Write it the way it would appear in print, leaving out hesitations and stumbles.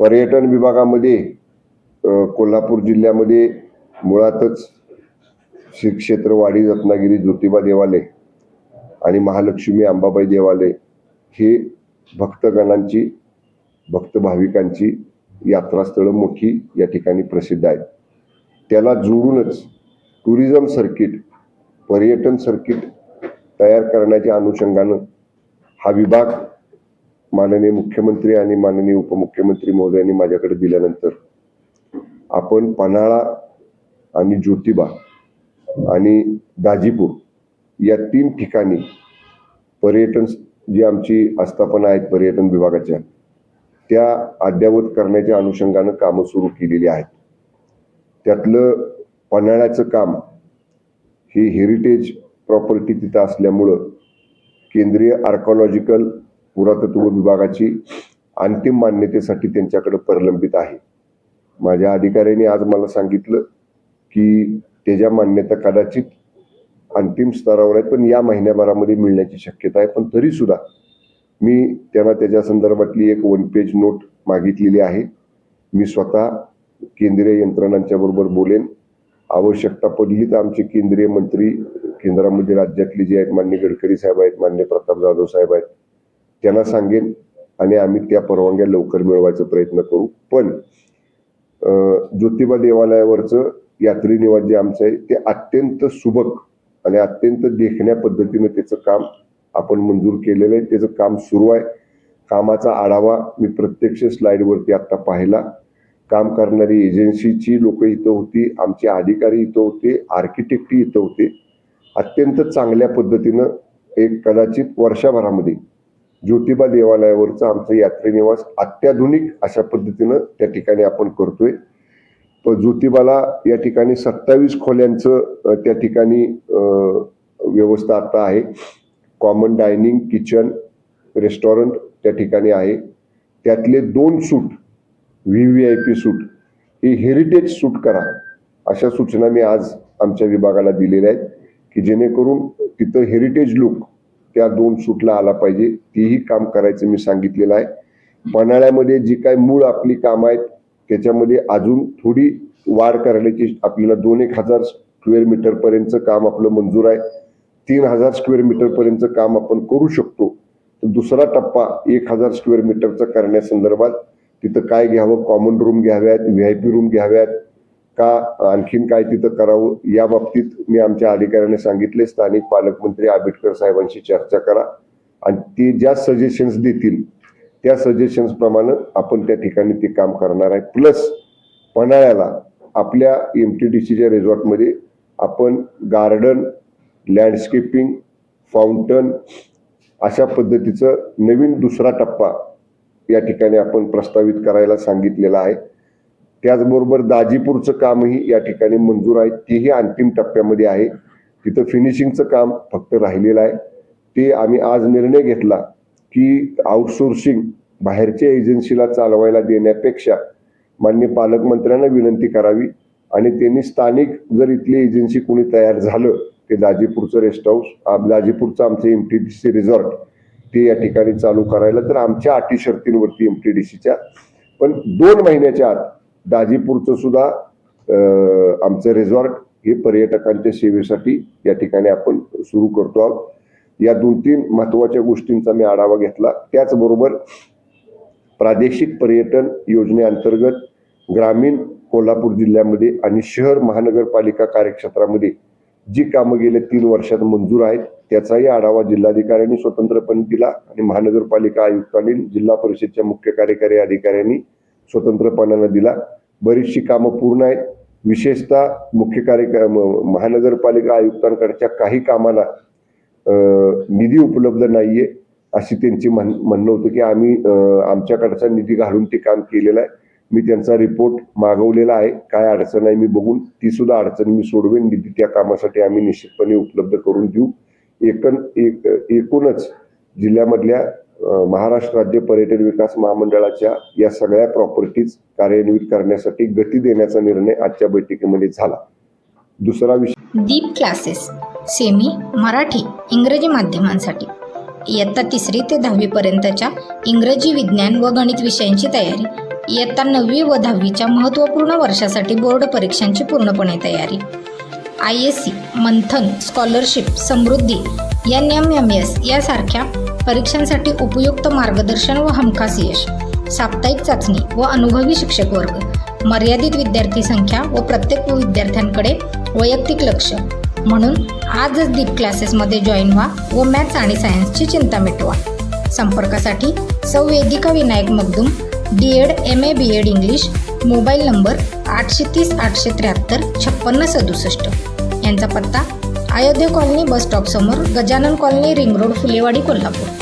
पर्यटन विभागामध्ये कोल्हापूर जिल्ह्यामध्ये मुळातच श्री क्षेत्र वाडी रत्नागिरी ज्योतिबा देवालय आणि महालक्ष्मी अंबाबाई देवालय हे भक्तगणांची भक्त भाविकांची यात्रास्थळं मोठी या ठिकाणी प्रसिद्ध आहेत. त्याला जोडूनच टुरिझम सर्किट पर्यटन सर्किट तयार करण्याच्या अनुषंगानं हा विभाग माननीय मुख्यमंत्री आणि माननीय उपमुख्यमंत्री महोदयांनी माझ्याकडे दिल्यानंतर आपण पन्हाळा आणि ज्योतिबा आणि दाजीपूर या 3 ठिकाणी पर्यटन जी आमची आस्थापना आहेत पर्यटन विभागाच्या त्या अद्ययावत करण्याच्या अनुषंगानं कामं सुरू केलेली आहेत. त्यातलं पन्हाळ्याचं काम ही हेरिटेज प्रॉपर्टी तिथं असल्यामुळं केंद्रीय आर्कॉलॉजिकल पुरातत्व विभागाची अंतिम मान्यतेसाठी त्यांच्याकडे प्रलंबित आहे. माझ्या अधिकाऱ्यांनी आज मला सांगितलं की त्याच्या मान्यता कदाचित अंतिम स्तरावर आहे, पण या महिन्याभरामध्ये मिळण्याची शक्यता आहे. पण तरी सुद्धा मी त्यांना त्याच्या संदर्भातली एक 1 पेज नोट मागितलेली आहे. मी स्वतः केंद्रीय यंत्रणांच्या बरोबर बोलेन. आवश्यकता पडली तर आमचे केंद्रीय मंत्री केंद्रामध्ये राज्यातले जे आहेत माननीय गडकरी साहेब आहेत, माननीय प्रताप जाधव साहेब आहेत, त्यांना सांगेन आणि आम्ही त्या परवानग्या लवकर मिळवायचा प्रयत्न करू. पण ज्योतिबा देवालयावरचं यात्री निवास जे आमचं आहे ते अत्यंत सुबक आणि अत्यंत देखण्या पद्धतीने त्याचं काम आपण मंजूर केलेलं आहे. त्याचं काम सुरू आहे. कामाचा आढावा मी प्रत्यक्ष स्लाइडवरती आता पाहिला. काम करणारी एजन्सीची लोक इथं होती, आमचे अधिकारी इथं होते, आर्किटेक्टही इथं होते. अत्यंत चांगल्या पद्धतीनं एक कदाचित वर्षभरामध्ये ज्योतिबा देवालयावरचं आमचं यात्री निवास अत्याधुनिक अशा पद्धतीनं त्या ठिकाणी आपण करतोय. ज्योतिबाला या ठिकाणी 27 खोल्यांचं त्या ठिकाणी व्यवस्था आता आहे. कॉमन डायनिंग, किचन, रेस्टॉरंट त्या ठिकाणी आहे. त्यातले 2 सूट VVIP सूट ही हेरिटेज सूट करा अशा सूचना मी आज आमच्या विभागाला दिलेल्या आहेत की जेणेकरून तिथं हेरिटेज लुक त्या 2 सूटला आला पाहिजे. तीही काम करायचं मी सांगितलेलं आहे. पन्हाळ्यामध्ये जी काय मूळ आपली कामं आहेत त्याच्यामध्ये अजून थोडी वाढ करण्याची आपल्याला 2,000 स्क्वेअर मीटर पर्यंतचं काम आपलं मंजूर आहे. 3,000 स्क्वेअर मीटर पर्यंतचं काम आपण करू शकतो. दुसरा टप्पा 1,000 स्क्वेअर मीटरचा करण्यासंदर्भात तिथं काय घ्यावं, कॉमन रूम घ्याव्यात, VIP रूम घ्याव्यात का आणखीन काय तिथं करावं या बाबतीत मी आमच्या अधिकाऱ्यांना सांगितले. स्थानिक पालकमंत्री आंबेडकर साहेबांशी चर्चा करा आणि ते ज्या सजेशन्स देतील त्या सजेशन्स प्रमाणे आपण त्या ठिकाणी ते काम करणार आहे. प्लस पन्हाळ्याला आपल्या MTDCच्या रिसॉर्टमध्ये आपण गार्डन, लँडस्केपिंग, फाउंटन अशा पद्धतीचं नवीन दुसरा टप्पा या ठिकाणी आपण प्रस्तावित करायला सांगितलेला आहे. त्याचबरोबर दाजीपूरचं कामही या ठिकाणी मंजूर आहे. तेही अंतिम टप्प्यामध्ये आहे. तिथं फिनिशिंगचं काम फक्त राहिलेलं आहे. ते आम्ही आज निर्णय घेतला की आउटसोर्सिंग बाहेरच्या एजन्सीला चालवायला देण्यापेक्षा माननीय पालकमंत्र्यांना विनंती करावी आणि त्यांनी स्थानिक जर इथली एजन्सी कोणी तयार झालं ते दाजीपूरचं रेस्ट हाऊस, दाजीपूरचं आमचं MTDC रिसॉर्ट ते या ठिकाणी चालू करायला तर आमच्या अटी शर्तींवरती MTDCच्या पण 2 महिन्याच्या आत दाजीपूरचं सुद्धा आमचं रिसॉर्ट हे पर्यटकांच्या सेवेसाठी या ठिकाणी आपण सुरू करतो आहोत. या 2-3 महत्वाच्या गोष्टींचा मी आढावा घेतला. त्याचबरोबर प्रादेशिक पर्यटन योजनेअंतर्गत ग्रामीण कोल्हापूर जिल्ह्यामध्ये आणि शहर महानगरपालिका कार्यक्षेत्रामध्ये जी कामं गेल्या 3 वर्षात मंजूर आहेत त्याचाही आढावा जिल्हाधिकाऱ्यांनी स्वतंत्रपणे दिला आणि महानगरपालिका आयुक्तांनी जिल्हा परिषदच्या मुख्य कार्यकारी अधिकाऱ्यांनी स्वतंत्रपणाने दिला. बरीचशी कामं पूर्ण आहेत. विशेषतः महानगरपालिका आयुक्तांकडच्या काही कामाला निधी उपलब्ध नाहीये अशी त्यांची म्हणणं होतं की आम्ही आमच्याकडचा निधी घालून ते काम केलेलं आहे. मी त्यांचा रिपोर्ट मागवलेला आहे. काय अडचण आहे मी बघून ती सुद्धा अडचण मी सोडवेन. निधी त्या कामासाठी आम्ही निश्चितपणे उपलब्ध करून देऊ. एकूणच जिल्ह्यामधल्या महाराष्ट्र राज्य पर्यटन विकास महामंडळाच्या या सगळ्या प्रॉपर्टीज कार्यान्वित करण्यासाठी गती देण्याचा निर्णय आजच्या बैठकीमध्ये झाला. दुसरा विषय दीप क्लासेस सेमी, मराठी, इंग्रजी माध्यमांसाठी इयत्ता 3री ते 10वी पर्यंतच्या इंग्रजी, विज्ञान व गणित विषयांची तयारी इयत्ता 9वी व 10वीच्या महत्त्वपूर्ण वर्षासाठी बोर्ड परीक्षांची पूर्णपणे तयारी. ISC, मंथन, स्कॉलरशिप, समृद्धी, NMMS यासारख्या परीक्षांसाठी उपयुक्त मार्गदर्शन व हमखास यश, साप्ताहिक चाचणी व अनुभवी शिक्षक वर्ग, मर्यादित विद्यार्थी संख्या व प्रत्येक विद्यार्थ्यांकडे वैयक्तिक लक्ष. म्हणून आजच दीप क्लासेसमध्ये जॉईन व्हा व मॅथ्स आणि सायन्सची चिंता मिटवा. संपर्कासाठी सौ Vedika Vinayak Magdum, DED MA BEd English, mobile number 830 873 5667. यांचा पत्ता अयोध्या कॉलनी बस स्टॉप समोर, Gajanan colony, ring road, Phulewadi, Kolhapur.